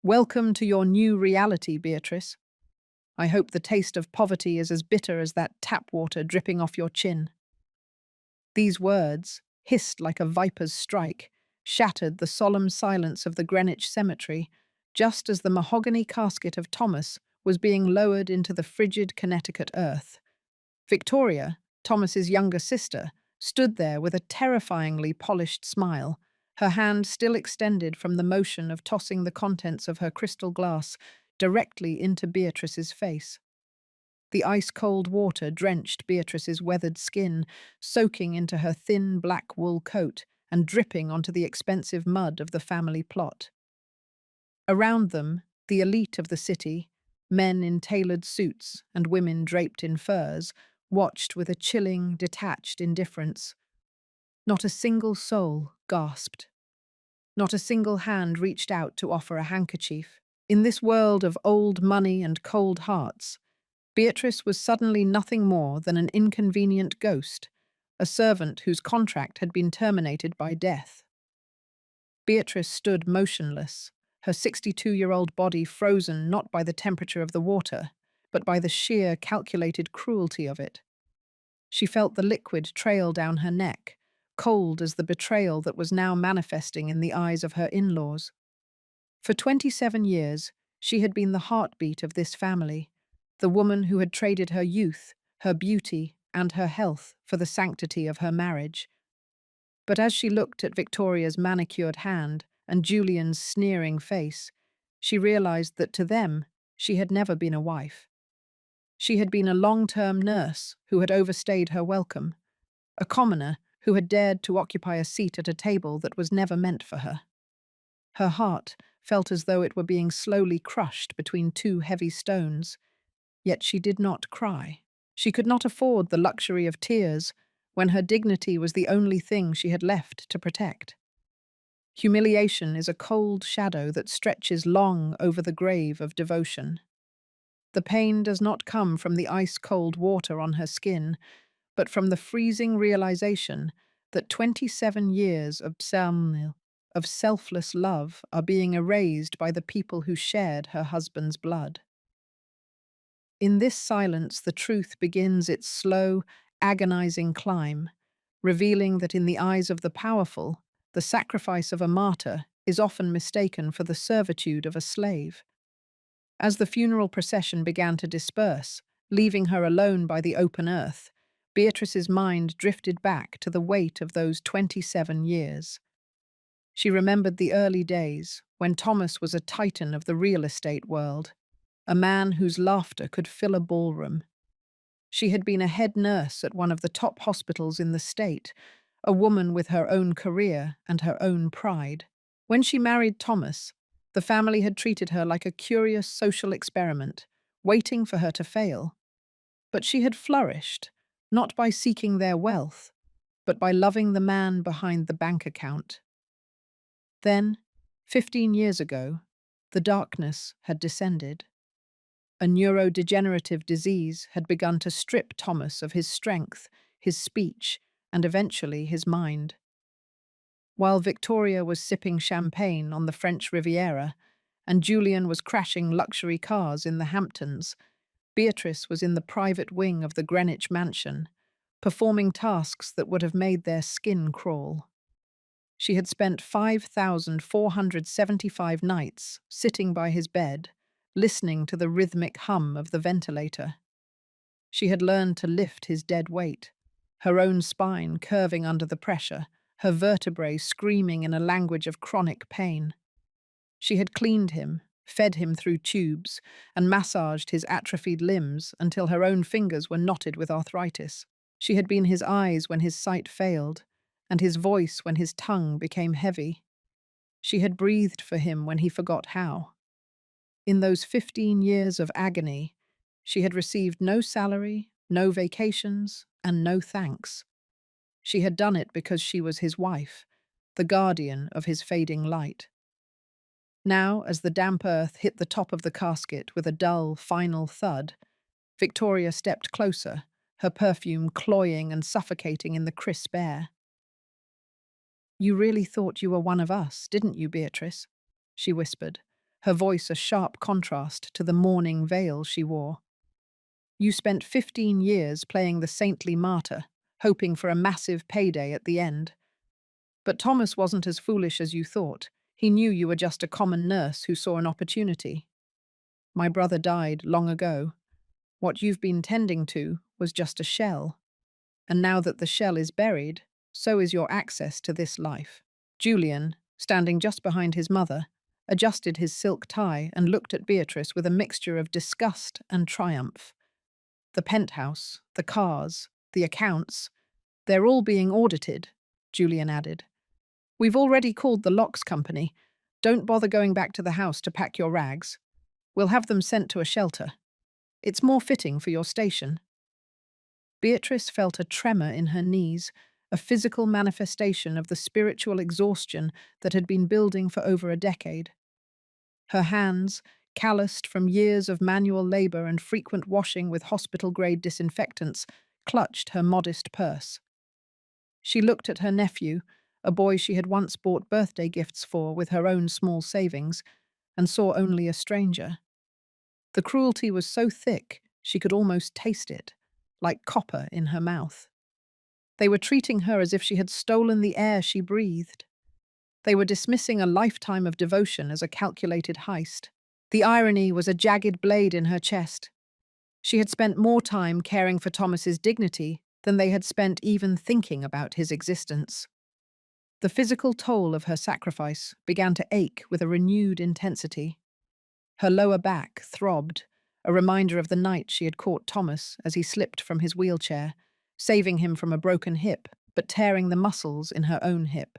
Welcome to your new reality, Beatrice. I hope the taste of poverty is as bitter as that tap water dripping off your chin. These words, hissed like a viper's strike, shattered the solemn silence of the Greenwich Cemetery, just as the mahogany casket of Thomas was being lowered into the frigid Connecticut earth. Victoria, Thomas's younger sister, stood there with a terrifyingly polished smile, her hand still extended from the motion of tossing the contents of her crystal glass directly into Beatrice's face. The ice-cold water drenched Beatrice's weathered skin, soaking into her thin black wool coat and dripping onto the expensive mud of the family plot. Around them, the elite of the city, men in tailored suits and women draped in furs, watched with a chilling, detached indifference. Not a single soul gasped. Not a single hand reached out to offer a handkerchief. In this world of old money and cold hearts, Beatrice was suddenly nothing more than an inconvenient ghost, a servant whose contract had been terminated by death. Beatrice stood motionless, her 62-year-old body frozen not by the temperature of the water, but by the sheer, calculated cruelty of it. She felt the liquid trail down her neck, cold as the betrayal that was now manifesting in the eyes of her in-laws. For 27 years, she had been the heartbeat of this family, the woman who had traded her youth, her beauty, and her health for the sanctity of her marriage. But as she looked at Victoria's manicured hand and Julian's sneering face, she realized that to them, she had never been a wife. She had been a long-term nurse who had overstayed her welcome, a commoner who had dared to occupy a seat at a table that was never meant for her. Her heart felt as though it were being slowly crushed between two heavy stones, yet she did not cry. She could not afford the luxury of tears when her dignity was the only thing she had left to protect. Humiliation is a cold shadow that stretches long over the grave of devotion. The pain does not come from the ice-cold water on her skin, but from the freezing realization that 27 years of selfless love are being erased by the people who shared her husband's blood. In this silence, the truth begins its slow, agonizing climb, revealing that in the eyes of the powerful, the sacrifice of a martyr is often mistaken for the servitude of a slave. As the funeral procession began to disperse, leaving her alone by the open earth, Beatrice's mind drifted back to the weight of those 27 years. She remembered the early days when Thomas was a titan of the real estate world, a man whose laughter could fill a ballroom. She had been a head nurse at one of the top hospitals in the state, a woman with her own career and her own pride. When she married Thomas, the family had treated her like a curious social experiment, waiting for her to fail. But she had flourished, not by seeking their wealth, but by loving the man behind the bank account. Then, 15 years ago, the darkness had descended. A neurodegenerative disease had begun to strip Thomas of his strength, his speech, and eventually his mind. While Victoria was sipping champagne on the French Riviera and Julian was crashing luxury cars in the Hamptons, Beatrice was in the private wing of the Greenwich mansion, performing tasks that would have made their skin crawl. She had spent 5,475 nights sitting by his bed, listening to the rhythmic hum of the ventilator. She had learned to lift his dead weight, her own spine curving under the pressure, her vertebrae screaming in a language of chronic pain. She had cleaned him, fed him through tubes, and massaged his atrophied limbs until her own fingers were knotted with arthritis. She had been his eyes when his sight failed, and his voice when his tongue became heavy. She had breathed for him when he forgot how. In those 15 years of agony, she had received no salary, no vacations, and no thanks. She had done it because she was his wife, the guardian of his fading light. Now, as the damp earth hit the top of the casket with a dull, final thud, Victoria stepped closer, her perfume cloying and suffocating in the crisp air. "You really thought you were one of us, didn't you, Beatrice?" she whispered, her voice a sharp contrast to the mourning veil she wore. You spent 15 years playing the saintly martyr, hoping for a massive payday at the end. But Thomas wasn't as foolish as you thought. He knew you were just a common nurse who saw an opportunity. My brother died long ago. What you've been tending to was just a shell. And now that the shell is buried, so is your access to this life. Julian, standing just behind his mother, adjusted his silk tie and looked at Beatrice with a mixture of disgust and triumph. The penthouse, the cars, the accounts, they're all being audited, Julian added. We've already called the locks company. Don't bother going back to the house to pack your rags. We'll have them sent to a shelter. It's more fitting for your station. Beatrice felt a tremor in her knees, a physical manifestation of the spiritual exhaustion that had been building for over a decade. Her hands, calloused from years of manual labor and frequent washing with hospital-grade disinfectants, clutched her modest purse. She looked at her nephew, a boy she had once bought birthday gifts for with her own small savings, and saw only a stranger. The cruelty was so thick she could almost taste it, like copper in her mouth. They were treating her as if she had stolen the air she breathed. They were dismissing a lifetime of devotion as a calculated heist. The irony was a jagged blade in her chest. She had spent more time caring for Thomas's dignity than they had spent even thinking about his existence. The physical toll of her sacrifice began to ache with a renewed intensity. Her lower back throbbed, a reminder of the night she had caught Thomas as he slipped from his wheelchair, saving him from a broken hip, but tearing the muscles in her own hip.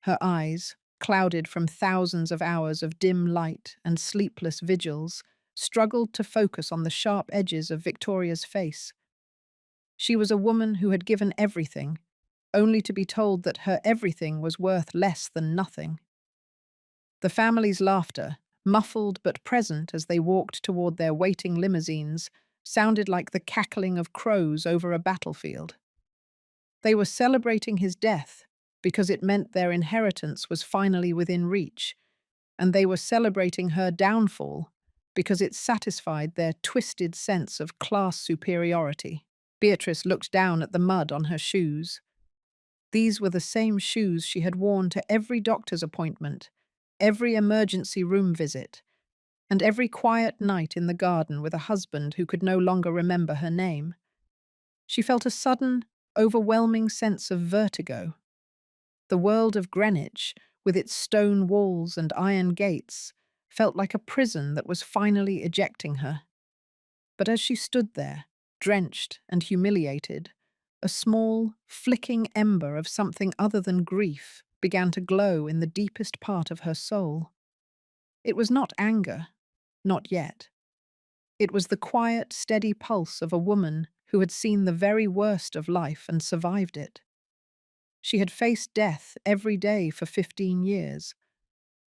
Her eyes, clouded from thousands of hours of dim light and sleepless vigils, struggled to focus on the sharp edges of Victoria's face. She was a woman who had given everything, only to be told that her everything was worth less than nothing. The family's laughter, muffled but present as they walked toward their waiting limousines, sounded like the cackling of crows over a battlefield. They were celebrating his death because it meant their inheritance was finally within reach, and they were celebrating her downfall because it satisfied their twisted sense of class superiority. Beatrice looked down at the mud on her shoes. These were the same shoes she had worn to every doctor's appointment, every emergency room visit, and every quiet night in the garden with a husband who could no longer remember her name. She felt a sudden, overwhelming sense of vertigo. The world of Greenwich, with its stone walls and iron gates, felt like a prison that was finally ejecting her. But as she stood there, drenched and humiliated, a small, flicking ember of something other than grief began to glow in the deepest part of her soul. It was not anger, not yet. It was the quiet, steady pulse of a woman who had seen the very worst of life and survived it. She had faced death every day for 15 years.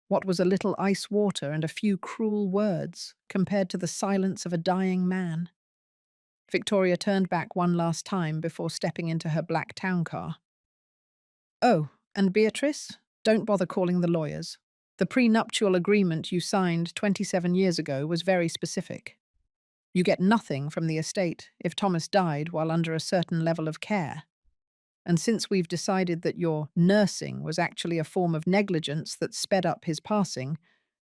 What was a little ice water and a few cruel words compared to the silence of a dying man? Victoria turned back one last time before stepping into her black town car. Oh, and Beatrice, don't bother calling the lawyers. The prenuptial agreement you signed 27 years ago was very specific. You get nothing from the estate if Thomas died while under a certain level of care. And since we've decided that your nursing was actually a form of negligence that sped up his passing,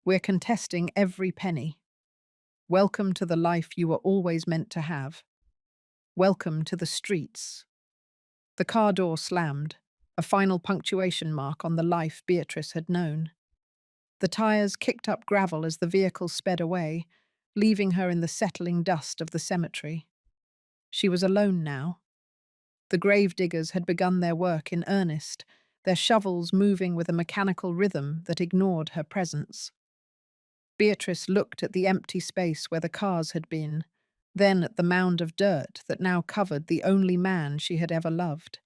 we're contesting every penny. Welcome to the life you were always meant to have. Welcome to the streets. The car door slammed, a final punctuation mark on the life Beatrice had known. The tires kicked up gravel as the vehicle sped away, leaving her in the settling dust of the cemetery. She was alone now. The gravediggers had begun their work in earnest, their shovels moving with a mechanical rhythm that ignored her presence. Beatrice looked at the empty space where the cars had been, then at the mound of dirt that now covered the only man she had ever loved.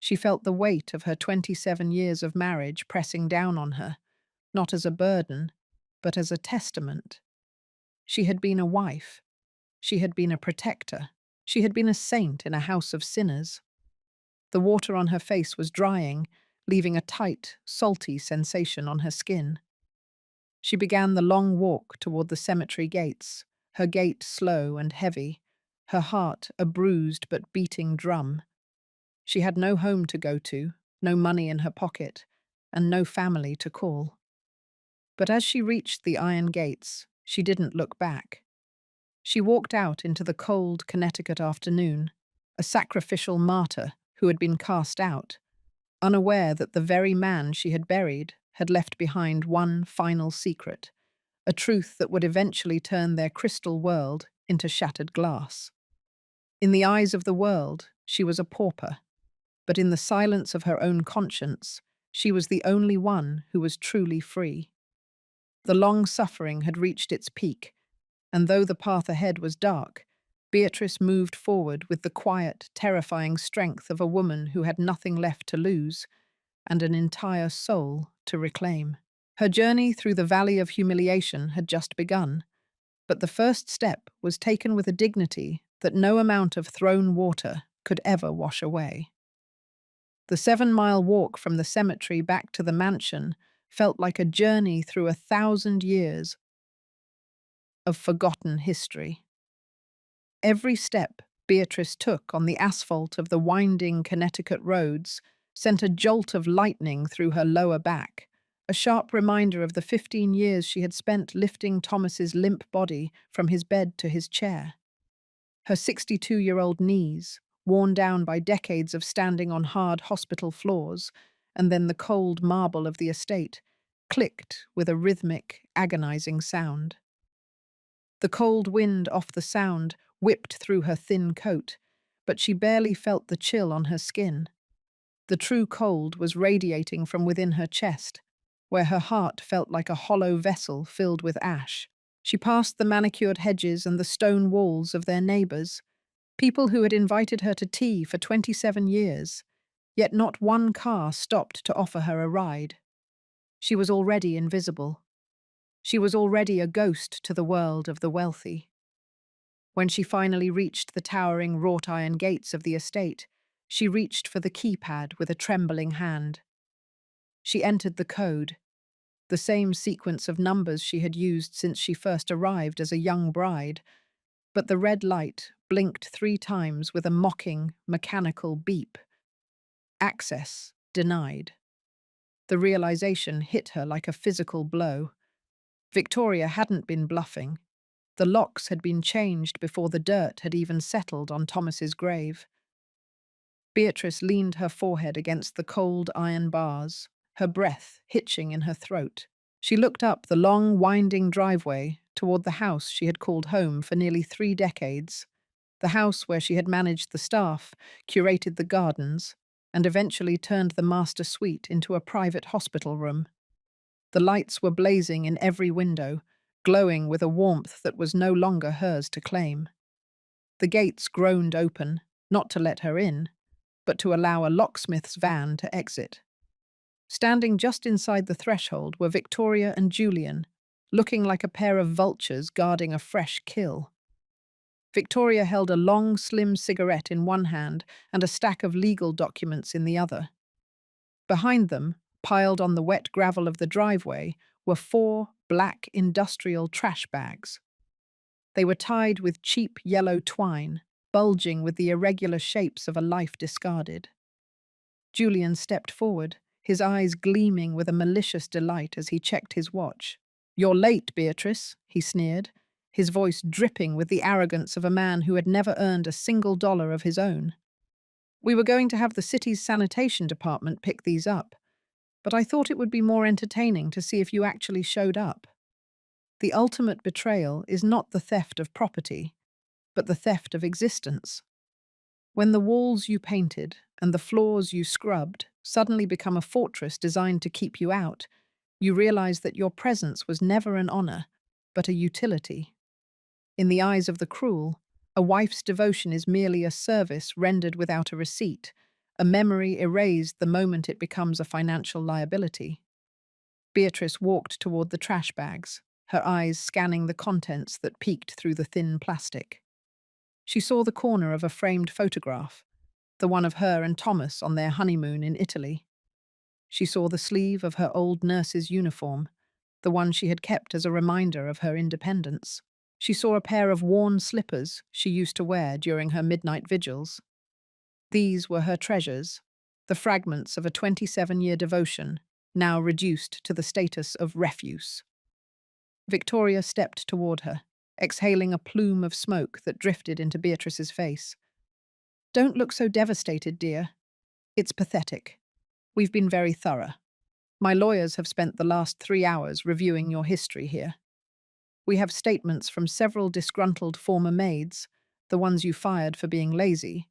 She felt the weight of her 27 years of marriage pressing down on her, not as a burden, but as a testament. She had been a wife. She had been a protector. She had been a saint in a house of sinners. The water on her face was drying, leaving a tight, salty sensation on her skin. She began the long walk toward the cemetery gates, her gait slow and heavy, her heart a bruised but beating drum. She had no home to go to, no money in her pocket, and no family to call. But as she reached the iron gates, she didn't look back. She walked out into the cold Connecticut afternoon, a sacrificial martyr who had been cast out, unaware that the very man she had buried had left behind one final secret, a truth that would eventually turn their crystal world into shattered glass. In the eyes of the world, she was a pauper, but in the silence of her own conscience, she was the only one who was truly free. The long suffering had reached its peak, and though the path ahead was dark, Beatrice moved forward with the quiet, terrifying strength of a woman who had nothing left to lose and an entire soul to reclaim. Her journey through the valley of humiliation had just begun, but the first step was taken with a dignity that no amount of thrown water could ever wash away. The 7-mile walk from the cemetery back to the mansion felt like a journey through 1,000 years of forgotten history. Every step Beatrice took on the asphalt of the winding Connecticut roads sent a jolt of lightning through her lower back, a sharp reminder of the 15 years she had spent lifting Thomas's limp body from his bed to his chair. Her 62-year-old knees, worn down by decades of standing on hard hospital floors, and then the cold marble of the estate, clicked with a rhythmic, agonizing sound. The cold wind off the sound whipped through her thin coat, but she barely felt the chill on her skin. The true cold was radiating from within her chest, where her heart felt like a hollow vessel filled with ash. She passed the manicured hedges and the stone walls of their neighbors, people who had invited her to tea for 27 years, yet not one car stopped to offer her a ride. She was already invisible. She was already a ghost to the world of the wealthy. When she finally reached the towering wrought iron gates of the estate, she reached for the keypad with a trembling hand. She entered the code, the same sequence of numbers she had used since she first arrived as a young bride, but the red light blinked 3 times with a mocking, mechanical beep. Access denied. The realization hit her like a physical blow. Victoria hadn't been bluffing. The locks had been changed before the dirt had even settled on Thomas's grave. Beatrice leaned her forehead against the cold iron bars, her breath hitching in her throat. She looked up the long, winding driveway toward the house she had called home for nearly 3 decades, the house where she had managed the staff, curated the gardens, and eventually turned the master suite into a private hospital room. The lights were blazing in every window, glowing with a warmth that was no longer hers to claim. The gates groaned open, not to let her in, but to allow a locksmith's van to exit. Standing just inside the threshold were Victoria and Julian, looking like a pair of vultures guarding a fresh kill. Victoria held a long, slim cigarette in one hand and a stack of legal documents in the other. Behind them, piled on the wet gravel of the driveway, were 4 black industrial trash bags. They were tied with cheap yellow twine, bulging with the irregular shapes of a life discarded. Julian stepped forward, his eyes gleaming with a malicious delight as he checked his watch. "You're late, Beatrice," he sneered, his voice dripping with the arrogance of a man who had never earned a single dollar of his own. "We were going to have the city's sanitation department pick these up, but I thought it would be more entertaining to see if you actually showed up. The ultimate betrayal is not the theft of property, but the theft of existence. When the walls you painted and the floors you scrubbed suddenly become a fortress designed to keep you out, you realize that your presence was never an honor, but a utility. In the eyes of the cruel, a wife's devotion is merely a service rendered without a receipt, a memory erased the moment it becomes a financial liability." Beatrice walked toward the trash bags, her eyes scanning the contents that peeked through the thin plastic. She saw the corner of a framed photograph, the one of her and Thomas on their honeymoon in Italy. She saw the sleeve of her old nurse's uniform, the one she had kept as a reminder of her independence. She saw a pair of worn slippers she used to wear during her midnight vigils. These were her treasures, the fragments of a 27-year devotion, now reduced to the status of refuse. Victoria stepped toward her, exhaling a plume of smoke that drifted into Beatrice's face. "Don't look so devastated, dear. It's pathetic. We've been very thorough. My lawyers have spent the last 3 hours reviewing your history here. We have statements from several disgruntled former maids, the ones you fired for being lazy,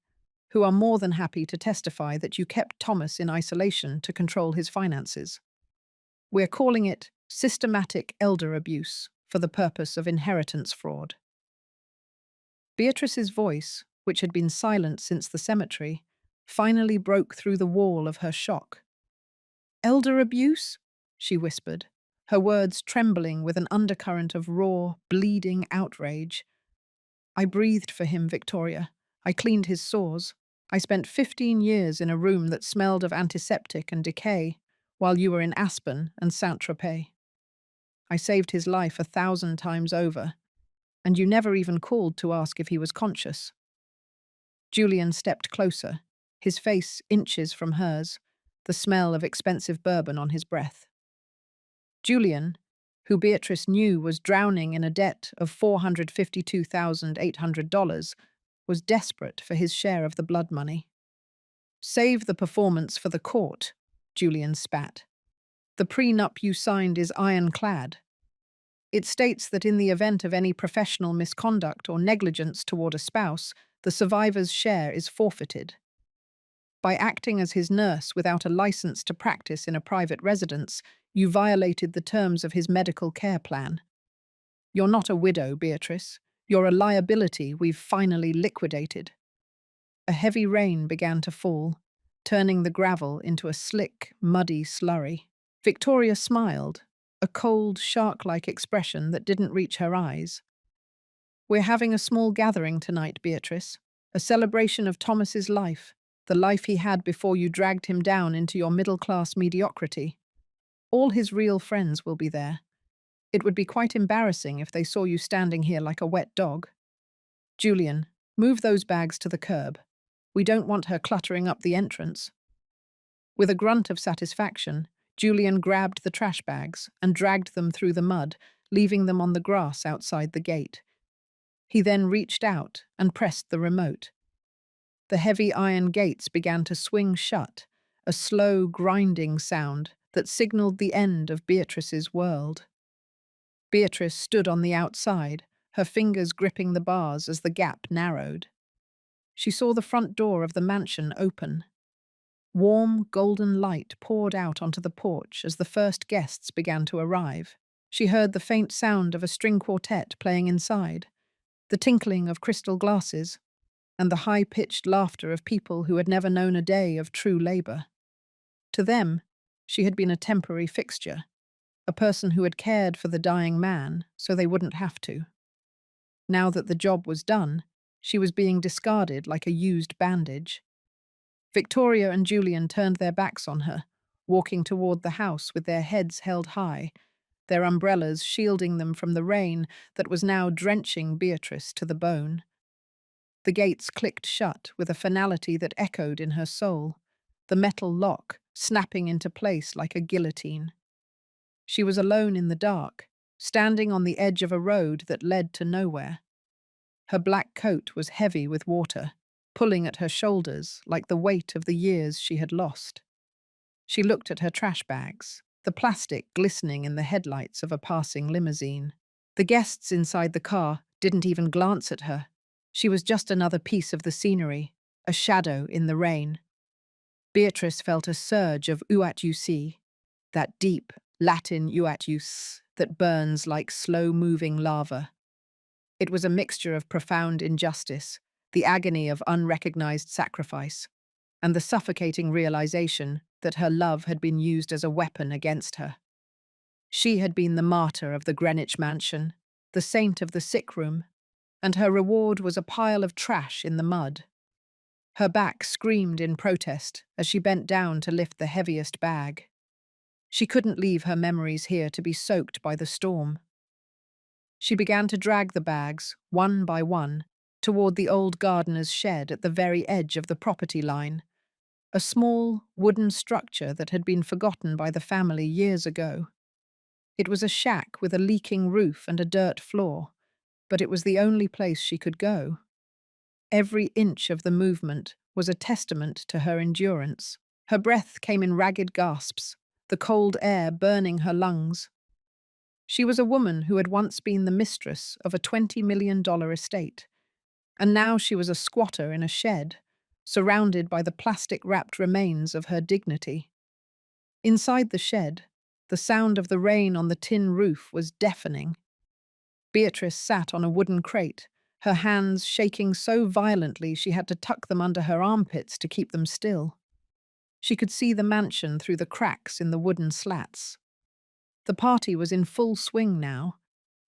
who are more than happy to testify that you kept Thomas in isolation to control his finances. We're calling it systematic elder abuse for the purpose of inheritance fraud." Beatrice's voice, which had been silent since the cemetery, finally broke through the wall of her shock. "Elder abuse?" she whispered, her words trembling with an undercurrent of raw, bleeding outrage. "I breathed for him, Victoria. I cleaned his sores. I spent 15 years in a room that smelled of antiseptic and decay, while you were in Aspen and Saint-Tropez. I saved his life 1,000 times over, and you never even called to ask if he was conscious." Julian stepped closer, his face inches from hers, the smell of expensive bourbon on his breath. Julian, who Beatrice knew was drowning in a debt of $452,800, was desperate for his share of the blood money. "Save the performance for the court," Julian spat. "The prenup you signed is ironclad. It states that in the event of any professional misconduct or negligence toward a spouse, the survivor's share is forfeited. By acting as his nurse without a license to practice in a private residence, you violated the terms of his medical care plan. You're not a widow, Beatrice. You're a liability we've finally liquidated." A heavy rain began to fall, turning the gravel into a slick, muddy slurry. Victoria smiled, a cold, shark-like expression that didn't reach her eyes. "We're having a small gathering tonight, Beatrice. A celebration of Thomas's life, the life he had before you dragged him down into your middle-class mediocrity. All his real friends will be there. It would be quite embarrassing if they saw you standing here like a wet dog. Julian, move those bags to the curb. We don't want her cluttering up the entrance." With a grunt of satisfaction, Julian grabbed the trash bags and dragged them through the mud, leaving them on the grass outside the gate. He then reached out and pressed the remote. The heavy iron gates began to swing shut, a slow, grinding sound that signaled the end of Beatrice's world. Beatrice stood on the outside, her fingers gripping the bars as the gap narrowed. She saw the front door of the mansion open. Warm, golden light poured out onto the porch as the first guests began to arrive. She heard the faint sound of a string quartet playing inside, the tinkling of crystal glasses, and the high-pitched laughter of people who had never known a day of true labor. To them, she had been a temporary fixture, a person who had cared for the dying man so they wouldn't have to. Now that the job was done, she was being discarded like a used bandage. Victoria and Julian turned their backs on her, walking toward the house with their heads held high, their umbrellas shielding them from the rain that was now drenching Beatrice to the bone. The gates clicked shut with a finality that echoed in her soul, the metal lock snapping into place like a guillotine. She was alone in the dark, standing on the edge of a road that led to nowhere. Her black coat was heavy with water, pulling at her shoulders like the weight of the years she had lost. She looked at her trash bags, the plastic glistening in the headlights of a passing limousine. The guests inside the car didn't even glance at her. She was just another piece of the scenery, a shadow in the rain. Beatrice felt a surge of ouat-you-see, that deep Latin ouat-you-s that burns like slow-moving lava. It was a mixture of profound injustice, the agony of unrecognized sacrifice, and the suffocating realization that her love had been used as a weapon against her. She had been the martyr of the Greenwich mansion, the saint of the sick room, and her reward was a pile of trash in the mud. Her back screamed in protest as she bent down to lift the heaviest bag. She couldn't leave her memories here to be soaked by the storm. She began to drag the bags, one by one, toward the old gardener's shed at the very edge of the property line, a small, wooden structure that had been forgotten by the family years ago. It was a shack with a leaking roof and a dirt floor, but it was the only place she could go. Every inch of the movement was a testament to her endurance. Her breath came in ragged gasps, the cold air burning her lungs. She was a woman who had once been the mistress of a $20 million estate, and now she was a squatter in a shed, surrounded by the plastic-wrapped remains of her dignity. Inside the shed, the sound of the rain on the tin roof was deafening. Beatrice sat on a wooden crate, her hands shaking so violently she had to tuck them under her armpits to keep them still. She could see the mansion through the cracks in the wooden slats. The party was in full swing now.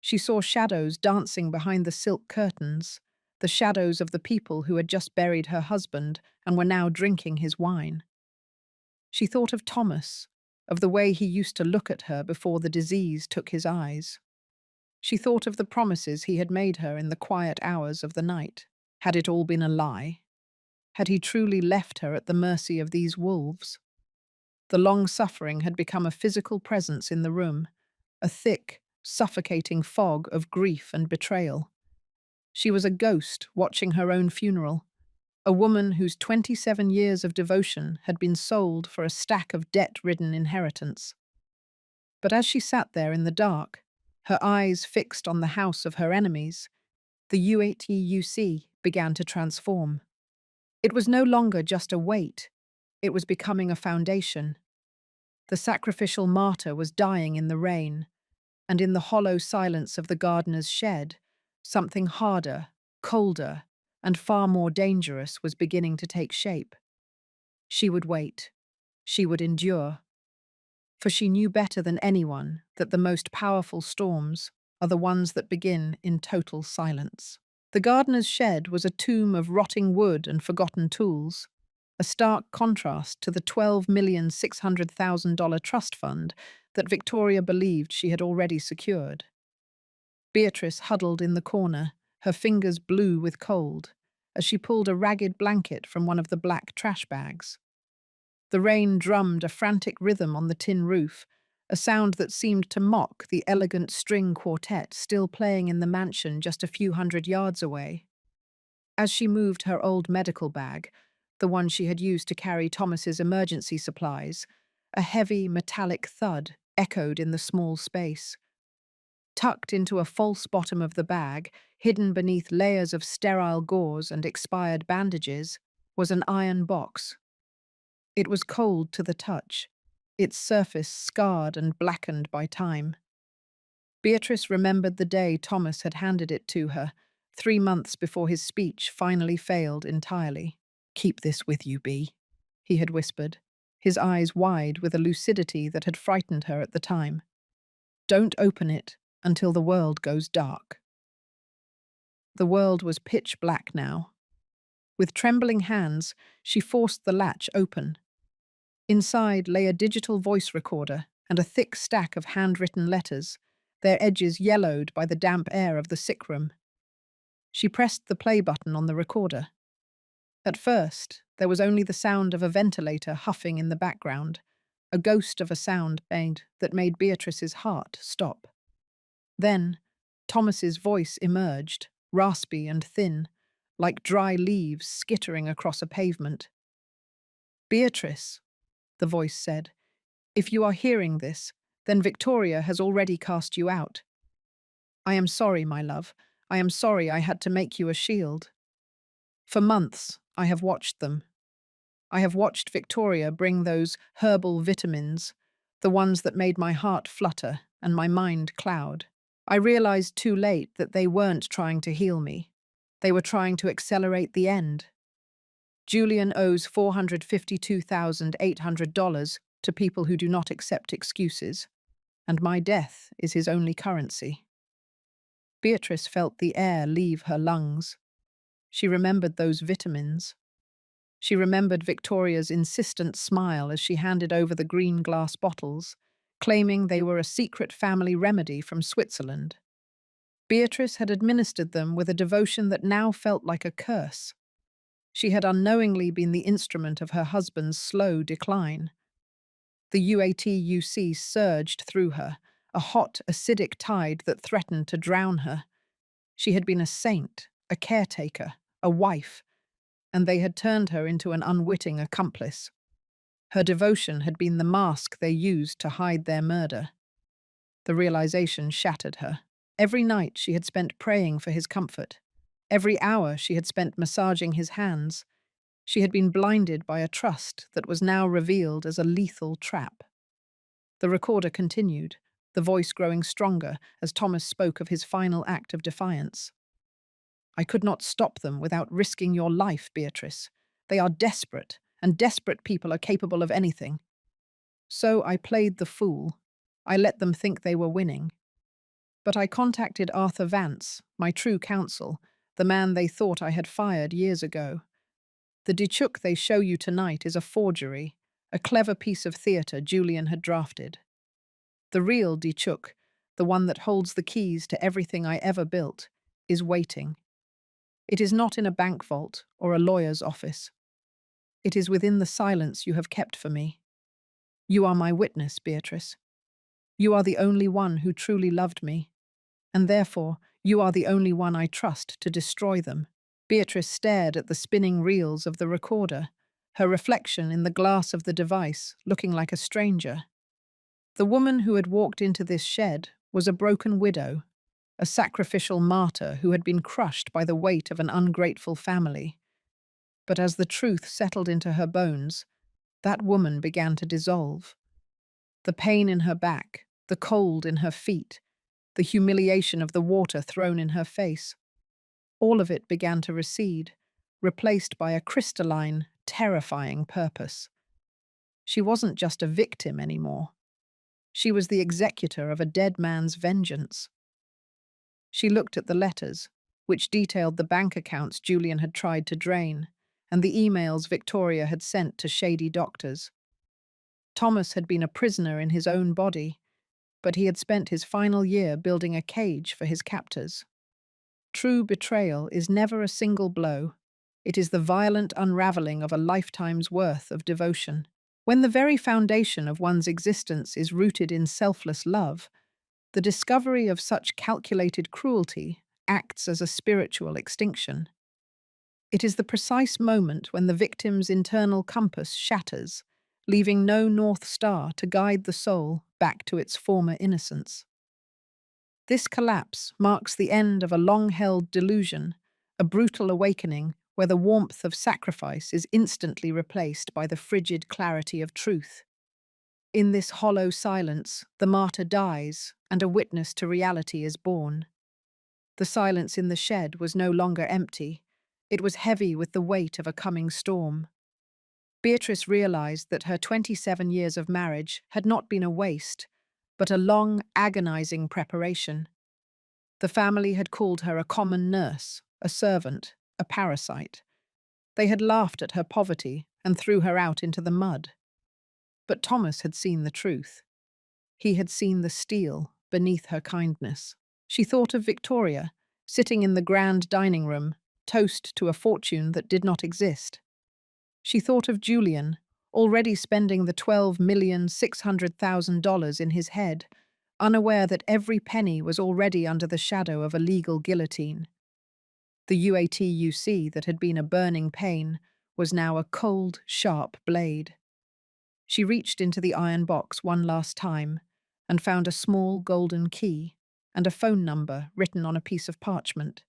She saw shadows dancing behind the silk curtains, the shadows of the people who had just buried her husband and were now drinking his wine. She thought of Thomas, of the way he used to look at her before the disease took his eyes. She thought of the promises he had made her in the quiet hours of the night. Had it all been a lie? Had he truly left her at the mercy of these wolves? The long suffering had become a physical presence in the room, a thick, suffocating fog of grief and betrayal. She was a ghost watching her own funeral, a woman whose 27 years of devotion had been sold for a stack of debt-ridden inheritance. But as she sat there in the dark, her eyes fixed on the house of her enemies, the UATUC began to transform. It was no longer just a weight, it was becoming a foundation. The sacrificial martyr was dying in the rain, and in the hollow silence of the gardener's shed, something harder, colder, and far more dangerous was beginning to take shape. She would wait. She would endure. For she knew better than anyone that the most powerful storms are the ones that begin in total silence. The gardener's shed was a tomb of rotting wood and forgotten tools, a stark contrast to the $12,600,000 trust fund that Victoria believed she had already secured. Beatrice huddled in the corner, her fingers blue with cold, as she pulled a ragged blanket from one of the black trash bags. The rain drummed a frantic rhythm on the tin roof, a sound that seemed to mock the elegant string quartet still playing in the mansion just a few hundred yards away. As she moved her old medical bag, the one she had used to carry Thomas's emergency supplies, a heavy metallic thud echoed in the small space. Tucked into a false bottom of the bag, hidden beneath layers of sterile gauze and expired bandages, was an iron box. It was cold to the touch, its surface scarred and blackened by time. Beatrice remembered the day Thomas had handed it to her, 3 months before his speech finally failed entirely. "Keep this with you, Bea," he had whispered, his eyes wide with a lucidity that had frightened her at the time. "Don't open it until the world goes dark." The world was pitch black now. With trembling hands, she forced the latch open. Inside lay a digital voice recorder and a thick stack of handwritten letters, their edges yellowed by the damp air of the sick room. She pressed the play button on the recorder. At first, there was only the sound of a ventilator huffing in the background, a ghost of a sound that made Beatrice's heart stop. Then, Thomas's voice emerged, raspy and thin, like dry leaves skittering across a pavement. "Beatrice," the voice said, "if you are hearing this, then Victoria has already cast you out. I am sorry, my love. I am sorry I had to make you a shield. For months, I have watched them. I have watched Victoria bring those herbal vitamins, the ones that made my heart flutter and my mind cloud. I realized too late that they weren't trying to heal me. They were trying to accelerate the end. Julian owes $452,800 to people who do not accept excuses, and my death is his only currency." Beatrice felt the air leave her lungs. She remembered those vitamins. She remembered Victoria's insistent smile as she handed over the green glass bottles, claiming they were a secret family remedy from Switzerland. Beatrice had administered them with a devotion that now felt like a curse. She had unknowingly been the instrument of her husband's slow decline. The UATUC surged through her, a hot, acidic tide that threatened to drown her. She had been a saint, a caretaker, a wife, and they had turned her into an unwitting accomplice. Her devotion had been the mask they used to hide their murder. The realization shattered her. Every night she had spent praying for his comfort. Every hour she had spent massaging his hands. She had been blinded by a trust that was now revealed as a lethal trap. The recorder continued, the voice growing stronger as Thomas spoke of his final act of defiance. "I could not stop them without risking your life, Beatrice. They are desperate, and desperate people are capable of anything. So I played the fool. I let them think they were winning. But I contacted Arthur Vance, my true counsel, the man they thought I had fired years ago. The Dichuk they show you tonight is a forgery, a clever piece of theatre Julian had drafted. The real Dichuk, the one that holds the keys to everything I ever built, is waiting. It is not in a bank vault or a lawyer's office. It is within the silence you have kept for me. You are my witness, Beatrice. You are the only one who truly loved me, and therefore you are the only one I trust to destroy them." Beatrice stared at the spinning reels of the recorder, her reflection in the glass of the device looking like a stranger. The woman who had walked into this shed was a broken widow, a sacrificial martyr who had been crushed by the weight of an ungrateful family. But as the truth settled into her bones, that woman began to dissolve. The pain in her back, the cold in her feet, the humiliation of the water thrown in her face, all of it began to recede, replaced by a crystalline, terrifying purpose. She wasn't just a victim anymore. She was the executor of a dead man's vengeance. She looked at the letters, which detailed the bank accounts Julian had tried to drain, and the emails Victoria had sent to shady doctors. Thomas had been a prisoner in his own body, but he had spent his final year building a cage for his captors. True betrayal is never a single blow. It is the violent unraveling of a lifetime's worth of devotion. When the very foundation of one's existence is rooted in selfless love, the discovery of such calculated cruelty acts as a spiritual extinction. It is the precise moment when the victim's internal compass shatters, leaving no North Star to guide the soul back to its former innocence. This collapse marks the end of a long-held delusion, a brutal awakening where the warmth of sacrifice is instantly replaced by the frigid clarity of truth. In this hollow silence, the martyr dies, and a witness to reality is born. The silence in the shed was no longer empty. It was heavy with the weight of a coming storm. Beatrice realized that her 27 years of marriage had not been a waste, but a long, agonizing preparation. The family had called her a common nurse, a servant, a parasite. They had laughed at her poverty and threw her out into the mud. But Thomas had seen the truth. He had seen the steel beneath her kindness. She thought of Victoria, sitting in the grand dining room, toast to a fortune that did not exist. She thought of Julian, already spending the $12,600,000 in his head, unaware that every penny was already under the shadow of a legal guillotine. The UATUC that had been a burning pain was now a cold, sharp blade. She reached into the iron box one last time and found a small golden key and a phone number written on a piece of parchment.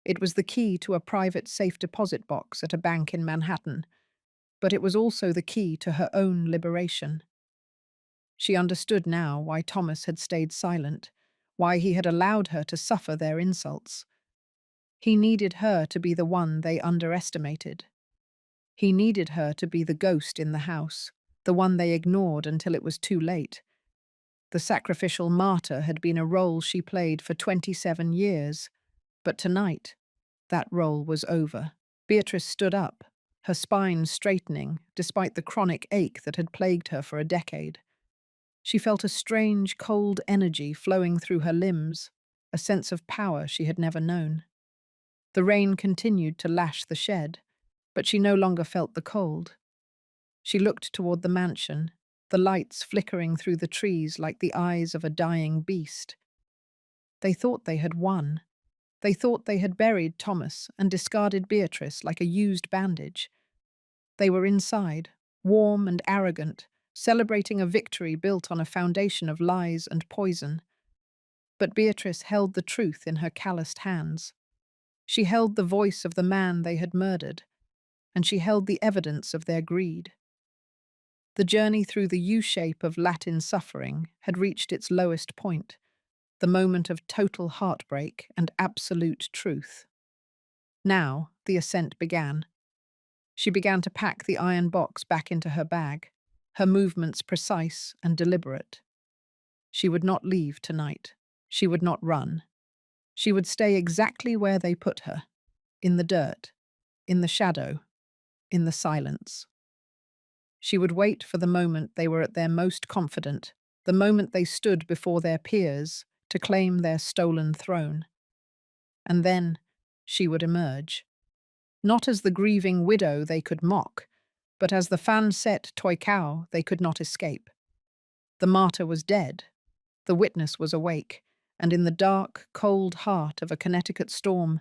It was the key to a private safe deposit box at a bank in Manhattan, but it was also the key to her own liberation. She understood now why Thomas had stayed silent, why he had allowed her to suffer their insults. He needed her to be the one they underestimated. He needed her to be the ghost in the house, the one they ignored until it was too late. The sacrificial martyr had been a role she played for 27 years, but tonight, that role was over. Beatrice stood up, her spine straightening despite the chronic ache that had plagued her for a decade. She felt a strange, cold energy flowing through her limbs, a sense of power she had never known. The rain continued to lash the shed, but she no longer felt the cold. She looked toward the mansion, the lights flickering through the trees like the eyes of a dying beast. They thought they had won. They thought they had buried Thomas and discarded Beatrice like a used bandage. They were inside, warm and arrogant, celebrating a victory built on a foundation of lies and poison. But Beatrice held the truth in her calloused hands. She held the voice of the man they had murdered, and she held the evidence of their greed. The journey through the U-shape of Latin suffering had reached its lowest point, the moment of total heartbreak and absolute truth. Now, the ascent began. She began to pack the iron box back into her bag, her movements precise and deliberate. She would not leave tonight. She would not run. She would stay exactly where they put her, in the dirt, in the shadow, in the silence. She would wait for the moment they were at their most confident, the moment they stood before their peers to claim their stolen throne. And then she would emerge. Not as the grieving widow they could mock, but as the fan-set Toykau they could not escape. The martyr was dead, the witness was awake, and in the dark, cold heart of a Connecticut storm,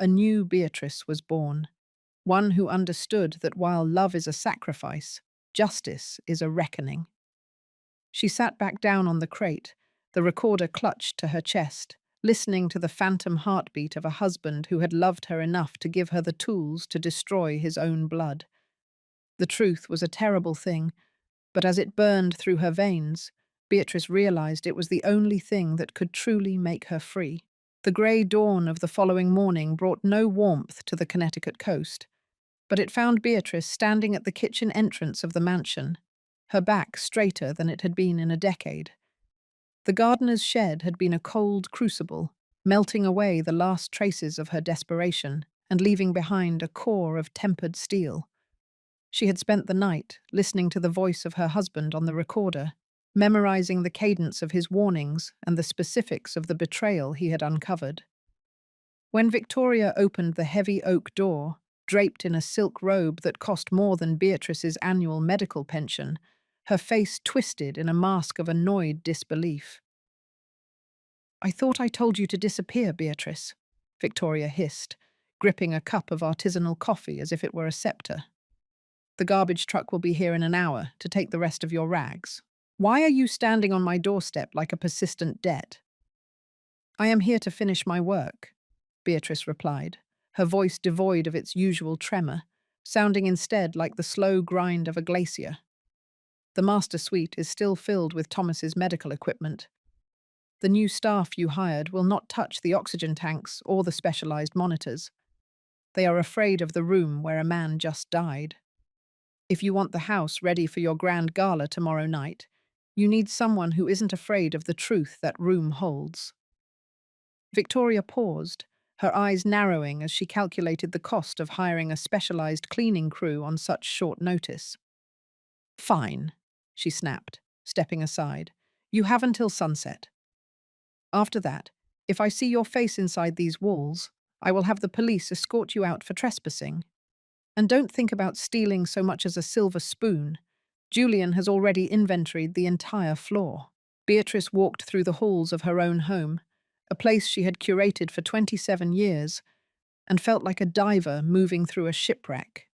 a new Beatrice was born, one who understood that while love is a sacrifice, justice is a reckoning. She sat back down on the crate, the recorder clutched to her chest, listening to the phantom heartbeat of a husband who had loved her enough to give her the tools to destroy his own blood. The truth was a terrible thing, but as it burned through her veins, Beatrice realized it was the only thing that could truly make her free. The grey dawn of the following morning brought no warmth to the Connecticut coast, but it found Beatrice standing at the kitchen entrance of the mansion, her back straighter than it had been in a decade. The gardener's shed had been a cold crucible, melting away the last traces of her desperation and leaving behind a core of tempered steel. She had spent the night listening to the voice of her husband on the recorder, memorizing the cadence of his warnings and the specifics of the betrayal he had uncovered. When Victoria opened the heavy oak door, draped in a silk robe that cost more than Beatrice's annual medical pension, her face twisted in a mask of annoyed disbelief. "I thought I told you to disappear, Beatrice," Victoria hissed, gripping a cup of artisanal coffee as if it were a scepter. "The garbage truck will be here in an hour to take the rest of your rags. Why are you standing on my doorstep like a persistent debt?" "I am here to finish my work," Beatrice replied, her voice devoid of its usual tremor, sounding instead like the slow grind of a glacier. "The master suite is still filled with Thomas's medical equipment. The new staff you hired will not touch the oxygen tanks or the specialized monitors. They are afraid of the room where a man just died. If you want the house ready for your grand gala tomorrow night, you need someone who isn't afraid of the truth that room holds." Victoria paused, her eyes narrowing as she calculated the cost of hiring a specialized cleaning crew on such short notice. "Fine," she snapped, stepping aside. "You have until sunset. After that, if I see your face inside these walls, I will have the police escort you out for trespassing. And don't think about stealing so much as a silver spoon. Julian has already inventoried the entire floor." Beatrice walked through the halls of her own home, a place she had curated for 27 years, and felt like a diver moving through a shipwreck.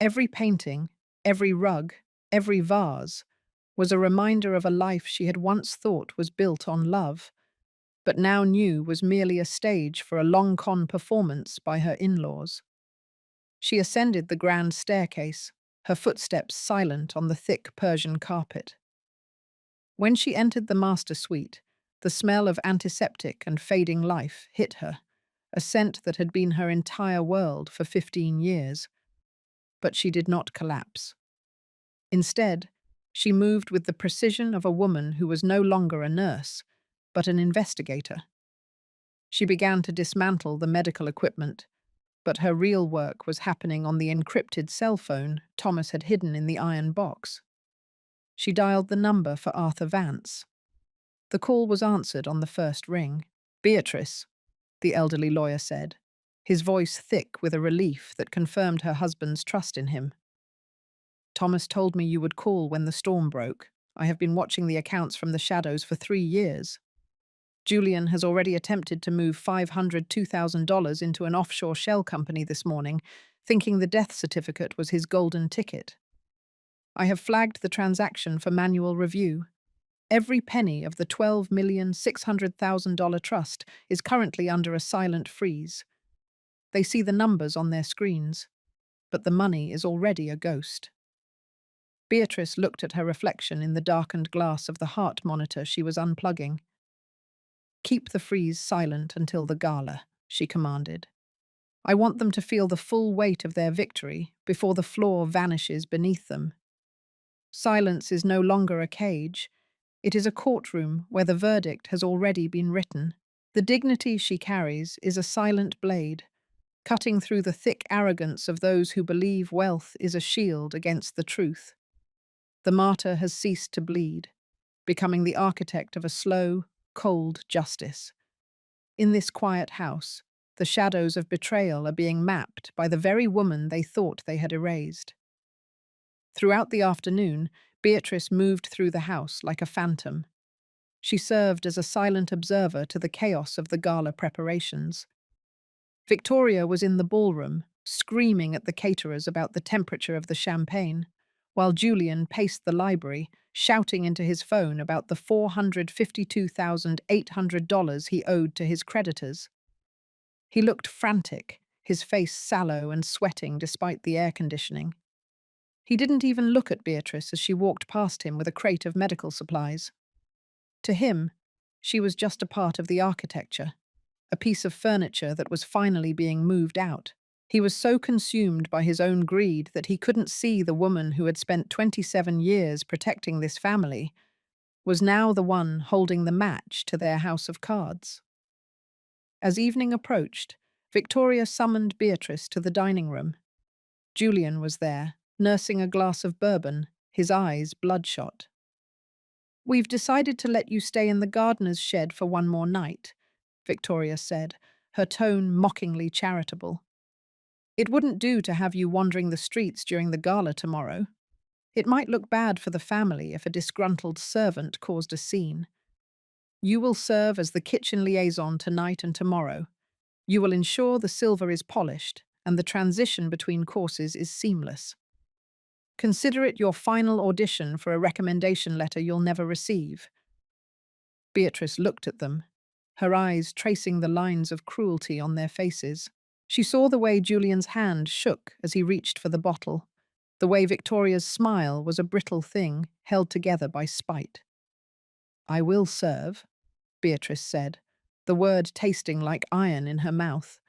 Every painting, every rug, every vase was a reminder of a life she had once thought was built on love, but now knew was merely a stage for a long-con performance by her in-laws. She ascended the grand staircase, her footsteps silent on the thick Persian carpet. When she entered the master suite, the smell of antiseptic and fading life hit her, a scent that had been her entire world for 15 years. But she did not collapse. Instead, she moved with the precision of a woman who was no longer a nurse, but an investigator. She began to dismantle the medical equipment, But her real work was happening on the encrypted cell phone Thomas had hidden in the iron box. She dialed the number for Arthur Vance. The call was answered on the first ring. "Beatrice," the elderly lawyer said, his voice thick with a relief that confirmed her husband's trust in him. "Thomas told me you would call when the storm broke. I have been watching the accounts from the shadows for 3 years. Julian has already attempted to move $502,000 into an offshore shell company this morning, thinking the death certificate was his golden ticket. I have flagged the transaction for manual review. Every penny of the $12,600,000 trust is currently under a silent freeze. They see the numbers on their screens, but the money is already a ghost." Beatrice looked at her reflection in the darkened glass of the heart monitor she was unplugging. "Keep the freeze silent until the gala," she commanded. "I want them to feel the full weight of their victory before the floor vanishes beneath them. Silence is no longer a cage. It is a courtroom where the verdict has already been written. The dignity she carries is a silent blade, cutting through the thick arrogance of those who believe wealth is a shield against the truth. The martyr has ceased to bleed, becoming the architect of a slow, cold justice. In this quiet house, the shadows of betrayal are being mapped by the very woman they thought they had erased." Throughout the afternoon, Beatrice moved through the house like a phantom. She served as a silent observer to the chaos of the gala preparations. Victoria was in the ballroom, screaming at the caterers about the temperature of the champagne, while Julian paced the library, shouting into his phone about the $452,800 he owed to his creditors. He looked frantic, his face sallow and sweating despite the air conditioning. He didn't even look at Beatrice as she walked past him with a crate of medical supplies. To him, she was just a part of the architecture, a piece of furniture that was finally being moved out. He was so consumed by his own greed that he couldn't see the woman who had spent 27 years protecting this family was now the one holding the match to their house of cards. As evening approached, Victoria summoned Beatrice to the dining room. Julian was there, nursing a glass of bourbon, his eyes bloodshot. "We've decided to let you stay in the gardener's shed for one more night," Victoria said, her tone mockingly charitable. "It wouldn't do to have you wandering the streets during the gala tomorrow. It might look bad for the family if a disgruntled servant caused a scene. You will serve as the kitchen liaison tonight and tomorrow. You will ensure the silver is polished and the transition between courses is seamless. Consider it your final audition for a recommendation letter you'll never receive." Beatrice looked at them, her eyes tracing the lines of cruelty on their faces. She saw the way Julian's hand shook as he reached for the bottle, the way Victoria's smile was a brittle thing held together by spite. "I will serve," Beatrice said, the word tasting like iron in her mouth.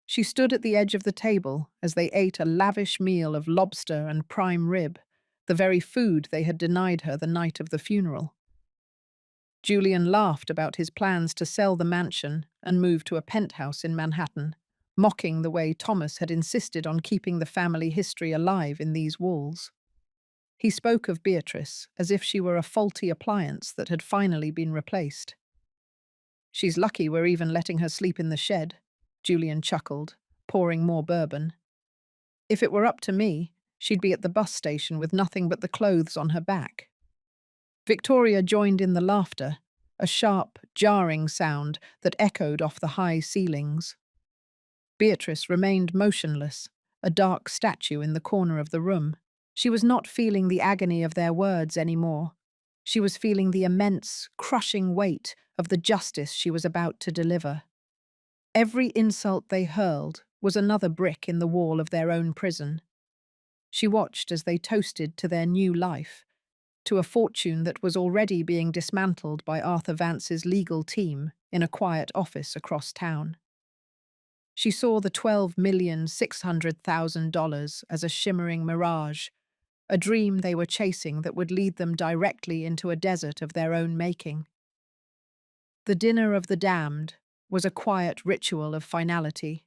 She stood at the edge of the table as they ate a lavish meal of lobster and prime rib, the very food they had denied her the night of the funeral. Julian laughed about his plans to sell the mansion and move to a penthouse in Manhattan, mocking the way Thomas had insisted on keeping the family history alive in these walls. He spoke of Beatrice as if she were a faulty appliance that had finally been replaced. "She's lucky we're even letting her sleep in the shed," Julian chuckled, pouring more bourbon. "If it were up to me, she'd be at the bus station with nothing but the clothes on her back." Victoria joined in the laughter, a sharp, jarring sound that echoed off the high ceilings. Beatrice remained motionless, a dark statue in the corner of the room. She was not feeling the agony of their words anymore. She was feeling the immense, crushing weight of the justice she was about to deliver. Every insult they hurled was another brick in the wall of their own prison. She watched as they toasted to their new life, to a fortune that was already being dismantled by Arthur Vance's legal team in a quiet office across town. She saw the $12,600,000 as a shimmering mirage, a dream they were chasing that would lead them directly into a desert of their own making. The dinner of the damned was a quiet ritual of finality.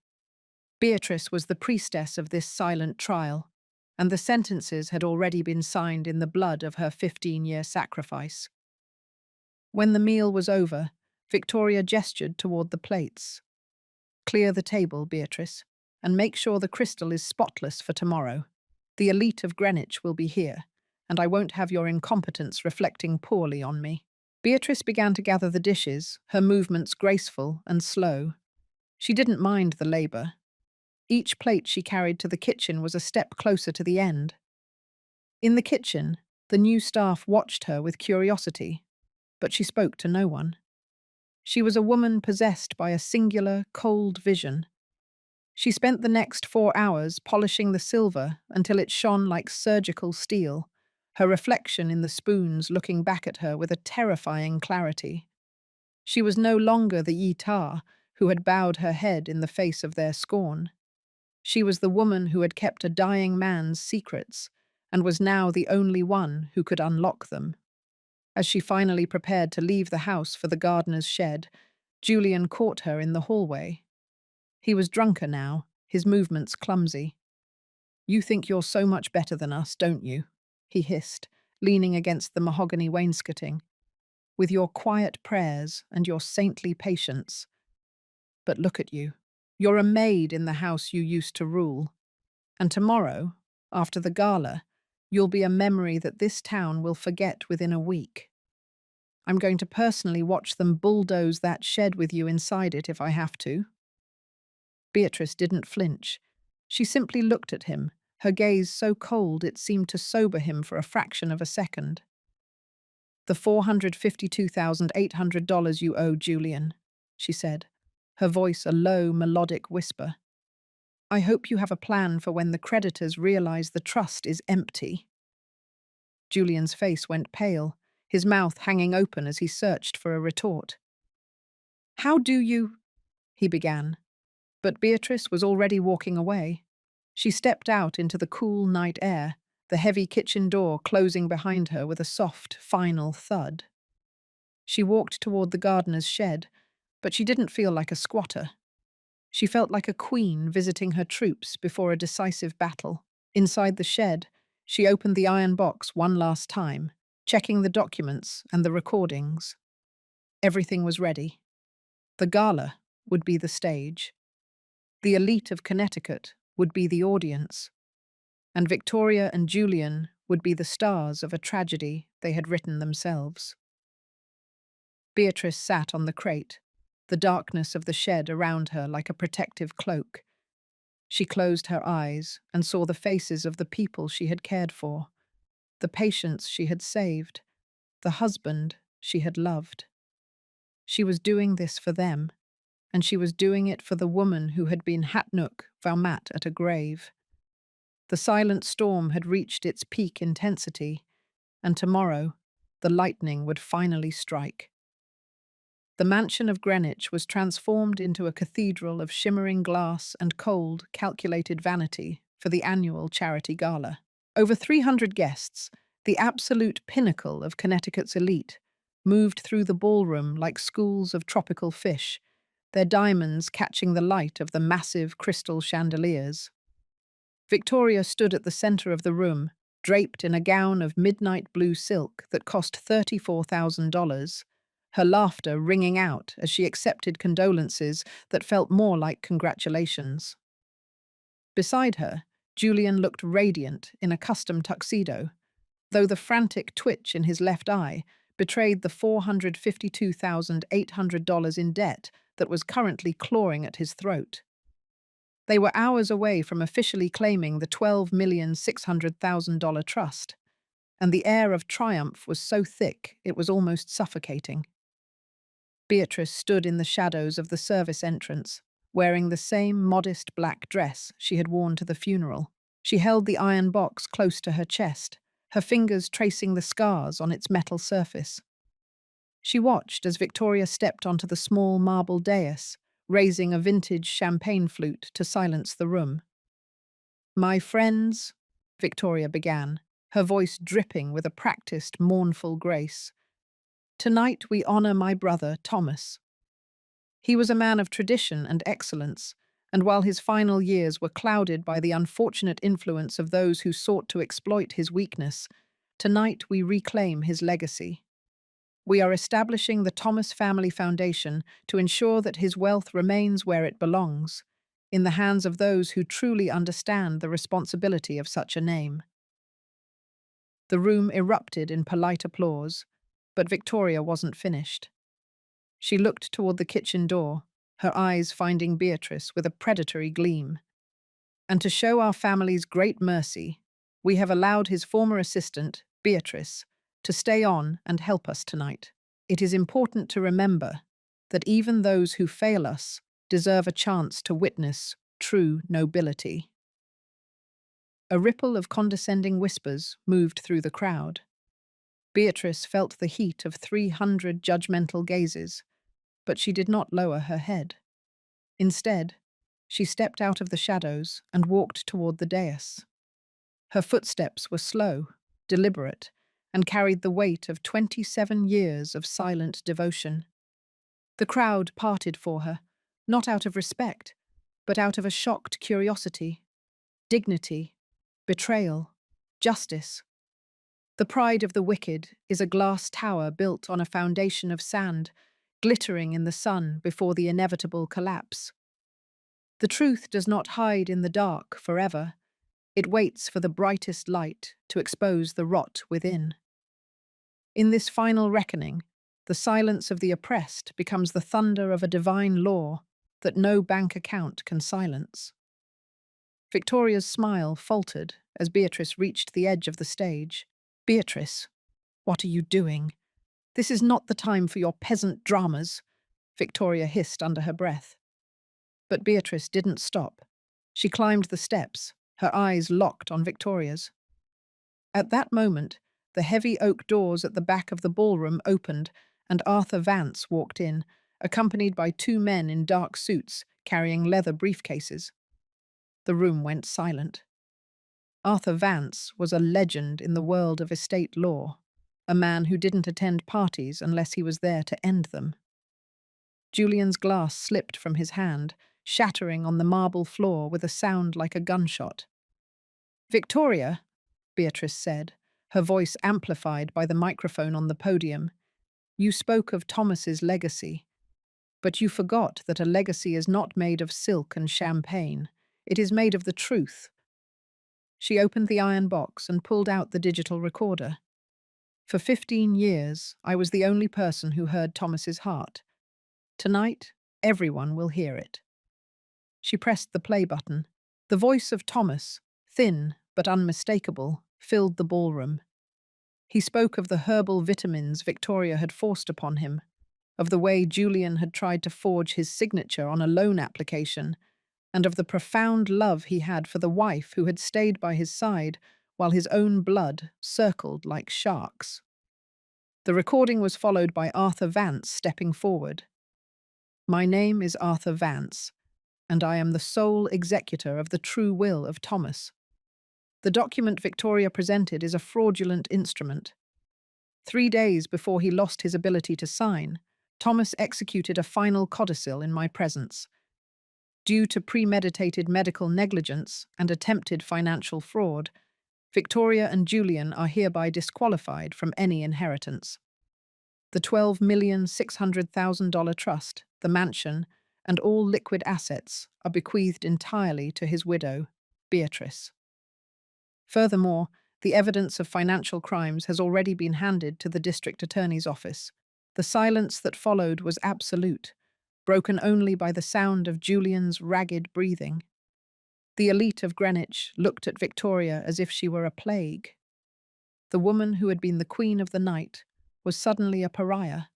Beatrice was the priestess of this silent trial, and the sentences had already been signed in the blood of her 15-year sacrifice. When the meal was over, Victoria gestured toward the plates. "Clear the table, Beatrice, and make sure the crystal is spotless for tomorrow. The elite of Greenwich will be here, and I won't have your incompetence reflecting poorly on me." Beatrice began to gather the dishes, her movements graceful and slow. She didn't mind the labor. Each plate she carried to the kitchen was a step closer to the end. In the kitchen, the new staff watched her with curiosity, but she spoke to no one. She was a woman possessed by a singular, cold vision. She spent the next 4 hours polishing the silver until it shone like surgical steel, her reflection in the spoons looking back at her with a terrifying clarity. She was no longer the Yitar who had bowed her head in the face of their scorn. She was the woman who had kept a dying man's secrets and was now the only one who could unlock them. As she finally prepared to leave the house for the gardener's shed, Julian caught her in the hallway. He was drunker now, his movements clumsy. "You think you're so much better than us, don't you?" he hissed, leaning against the mahogany wainscoting. "With your quiet prayers and your saintly patience. But look at you. You're a maid in the house you used to rule. And tomorrow, after the gala, you'll be a memory that this town will forget within a week. I'm going to personally watch them bulldoze that shed with you inside it if I have to." Beatrice didn't flinch. She simply looked at him, her gaze so cold it seemed to sober him for a fraction of a second. "The $452,800 you owe, Julian," she said, her voice a low, melodic whisper. "I hope you have a plan for when the creditors realize the trust is empty." Julian's face went pale, his mouth hanging open as he searched for a retort. "How do you—" he began. But Beatrice was already walking away. She stepped out into the cool night air, the heavy kitchen door closing behind her with a soft, final thud. She walked toward the gardener's shed, but she didn't feel like a squatter. She felt like a queen visiting her troops before a decisive battle. Inside the shed, she opened the iron box one last time, checking the documents and the recordings. Everything was ready. The gala would be the stage. The elite of Connecticut would be the audience, and Victoria and Julian would be the stars of a tragedy they had written themselves. Beatrice sat on the crate, the darkness of the shed around her like a protective cloak. She closed her eyes and saw the faces of the people she had cared for, the patients she had saved, the husband she had loved. She was doing this for them, and she was doing it for the woman who had been Hatnuk Vaumat at a grave. The silent storm had reached its peak intensity, and tomorrow the lightning would finally strike. The mansion of Greenwich was transformed into a cathedral of shimmering glass and cold, calculated vanity for the annual charity gala. Over 300 guests, the absolute pinnacle of Connecticut's elite, moved through the ballroom like schools of tropical fish, their diamonds catching the light of the massive crystal chandeliers. Victoria stood at the center of the room, draped in a gown of midnight blue silk that cost $34,000, her laughter ringing out as she accepted condolences that felt more like congratulations. Beside her, Julian looked radiant in a custom tuxedo, though the frantic twitch in his left eye betrayed the $452,800 in debt that was currently clawing at his throat. They were hours away from officially claiming the $12,600,000 trust, and the air of triumph was so thick it was almost suffocating. Beatrice stood in the shadows of the service entrance, wearing the same modest black dress she had worn to the funeral. She held the iron box close to her chest, her fingers tracing the scars on its metal surface. She watched as Victoria stepped onto the small marble dais, raising a vintage champagne flute to silence the room. "My friends," Victoria began, her voice dripping with a practiced, mournful grace, "tonight we honor my brother, Thomas. He was a man of tradition and excellence, And while his final years were clouded by the unfortunate influence of those who sought to exploit his weakness, tonight we reclaim his legacy. We are establishing the Thomas Family Foundation to ensure that his wealth remains where it belongs, in the hands of those who truly understand the responsibility of such a name. The room erupted in polite applause, but Victoria wasn't finished. She looked toward the kitchen door, her eyes finding Beatrice with a predatory gleam. And to show our family's great mercy, we have allowed his former assistant, Beatrice, to stay on and help us tonight. It is important to remember that even those who fail us deserve a chance to witness true nobility. A ripple of condescending whispers moved through the crowd. Beatrice felt the heat of 300 judgmental gazes, but she did not lower her head. Instead, she stepped out of the shadows and walked toward the dais. Her footsteps were slow, deliberate, and carried the weight of 27 years of silent devotion. The crowd parted for her, not out of respect, but out of a shocked curiosity. Dignity, betrayal, justice. The pride of the wicked is a glass tower built on a foundation of sand, glittering in the sun before the inevitable collapse. The truth does not hide in the dark forever. It waits for the brightest light to expose the rot within. In this final reckoning, the silence of the oppressed becomes the thunder of a divine law that no bank account can silence. Victoria's smile faltered as Beatrice reached the edge of the stage. "Beatrice, what are you doing? This is not the time for your peasant dramas," Victoria hissed under her breath. But Beatrice didn't stop. She climbed the steps, her eyes locked on Victoria's. At that moment, the heavy oak doors at the back of the ballroom opened and Arthur Vance walked in, accompanied by two men in dark suits carrying leather briefcases. The room went silent. Arthur Vance was a legend in the world of estate law, a man who didn't attend parties unless he was there to end them. Julian's glass slipped from his hand, shattering on the marble floor with a sound like a gunshot. "Victoria," Beatrice said, her voice amplified by the microphone on the podium, "you spoke of Thomas's legacy. But you forgot that a legacy is not made of silk and champagne. It is made of the truth." She opened the iron box and pulled out the digital recorder. "For 15 years, I was the only person who heard Thomas's heart. Tonight, everyone will hear it." She pressed the play button. The voice of Thomas, thin but unmistakable, filled the ballroom. He spoke of the herbal vitamins Victoria had forced upon him, of the way Julian had tried to forge his signature on a loan application, and of the profound love he had for the wife who had stayed by his side while his own blood circled like sharks. The recording was followed by Arthur Vance stepping forward. "My name is Arthur Vance, and I am the sole executor of the true will of Thomas. The document Victoria presented is a fraudulent instrument. 3 days before he lost his ability to sign, Thomas executed a final codicil in my presence. Due to premeditated medical negligence and attempted financial fraud, Victoria and Julian are hereby disqualified from any inheritance. The $12,600,000 trust, the mansion, and all liquid assets are bequeathed entirely to his widow, Beatrice. Furthermore, the evidence of financial crimes has already been handed to the district attorney's office. The silence that followed was absolute, broken only by the sound of Julian's ragged breathing. The elite of Greenwich looked at Victoria as if she were a plague. The woman who had been the queen of the night was suddenly a pariah,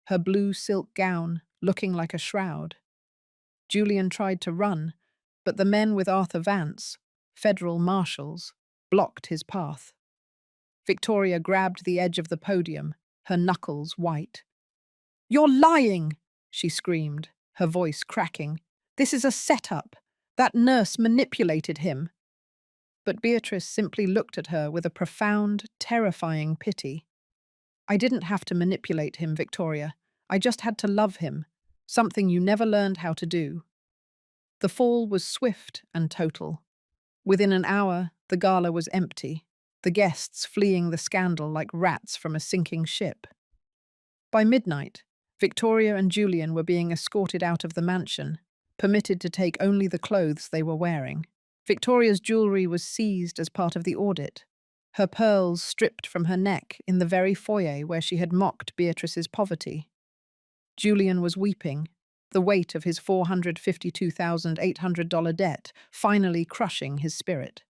her blue silk gown looking like a shroud. Julian tried to run, but the men with Arthur Vance, federal marshals, blocked his path. Victoria grabbed the edge of the podium, her knuckles white. "You're lying!" she screamed, her voice cracking. "This is a setup. That nurse manipulated him." But Beatrice simply looked at her with a profound, terrifying pity. "I didn't have to manipulate him, Victoria. I just had to love him, something you never learned how to do." The fall was swift and total. Within an hour, the gala was empty, the guests fleeing the scandal like rats from a sinking ship. By midnight, Victoria and Julian were being escorted out of the mansion, permitted to take only the clothes they were wearing. Victoria's jewellery was seized as part of the audit, her pearls stripped from her neck in the very foyer where she had mocked Beatrice's poverty. Julian was weeping, the weight of his $452,800 debt finally crushing his spirit.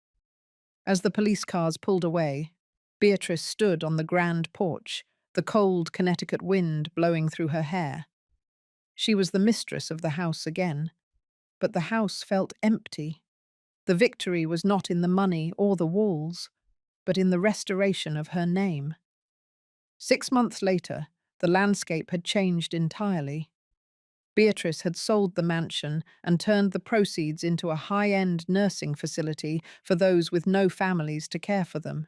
As the police cars pulled away, Beatrice stood on the grand porch, the cold Connecticut wind blowing through her hair. She was the mistress of the house again, but the house felt empty. The victory was not in the money or the walls, but in the restoration of her name. 6 months later, the landscape had changed entirely. Beatrice had sold the mansion and turned the proceeds into a high-end nursing facility for those with no families to care for them.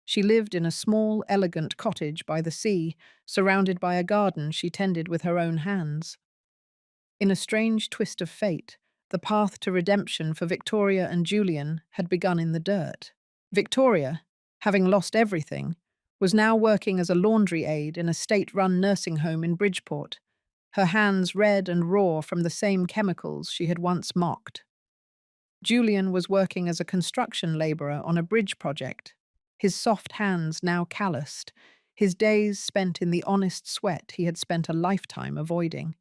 She lived in a small, elegant cottage by the sea, surrounded by a garden she tended with her own hands. In a strange twist of fate, the path to redemption for Victoria and Julian had begun in the dirt. Victoria, having lost everything, was now working as a laundry aide in a state-run nursing home in Bridgeport, her hands red and raw from the same chemicals she had once mocked. Julian was working as a construction labourer on a bridge project, his soft hands now calloused, his days spent in the honest sweat he had spent a lifetime avoiding.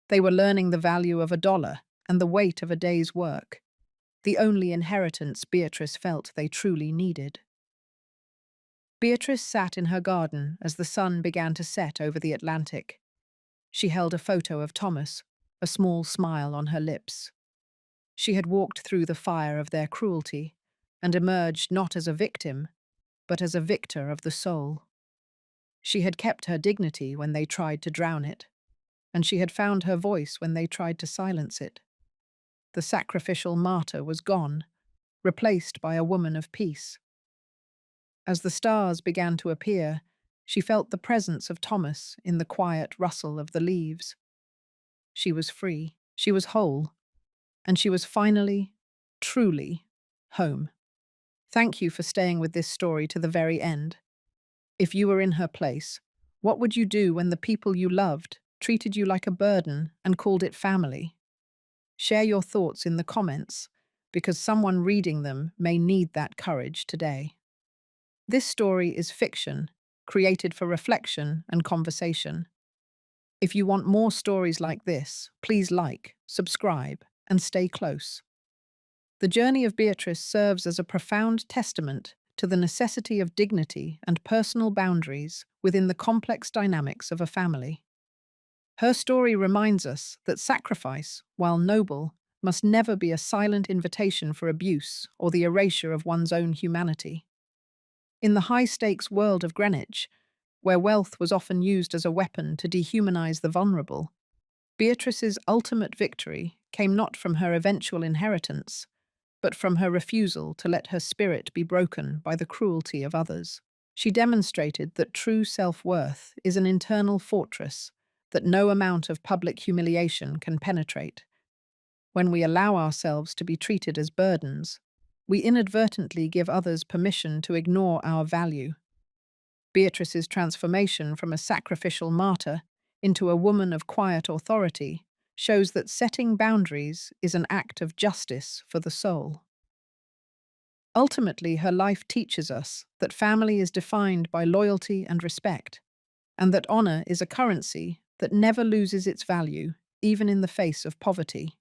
They were learning the value of $1 and the weight of a day's work, the only inheritance Beatrice felt they truly needed. Beatrice sat in her garden as the sun began to set over the Atlantic. She held a photo of Thomas, a small smile on her lips. She had walked through the fire of their cruelty and emerged not as a victim, but as a victor of the soul. She had kept her dignity when they tried to drown it, and she had found her voice when they tried to silence it. The sacrificial martyr was gone, replaced by a woman of peace. As the stars began to appear, she felt the presence of Thomas in the quiet rustle of the leaves. She was free, she was whole, and she was finally, truly, home. Thank you for staying with this story to the very end. If you were in her place, what would you do when the people you loved treated you like a burden and called it family? Share your thoughts in the comments, because someone reading them may need that courage today. This story is fiction, created for reflection and conversation. If you want more stories like this, please like, subscribe, and stay close. The journey of Beatrice serves as a profound testament to the necessity of dignity and personal boundaries within the complex dynamics of a family. Her story reminds us that sacrifice, while noble, must never be a silent invitation for abuse or the erasure of one's own humanity. In the high-stakes world of Greenwich, where wealth was often used as a weapon to dehumanize the vulnerable, Beatrice's ultimate victory came not from her eventual inheritance, but from her refusal to let her spirit be broken by the cruelty of others. She demonstrated that true self-worth is an internal fortress that no amount of public humiliation can penetrate. When we allow ourselves to be treated as burdens, we inadvertently give others permission to ignore our value. Beatrice's transformation from a sacrificial martyr into a woman of quiet authority shows that setting boundaries is an act of justice for the soul. Ultimately, her life teaches us that family is defined by loyalty and respect, and that honor is a currency that never loses its value, even in the face of poverty.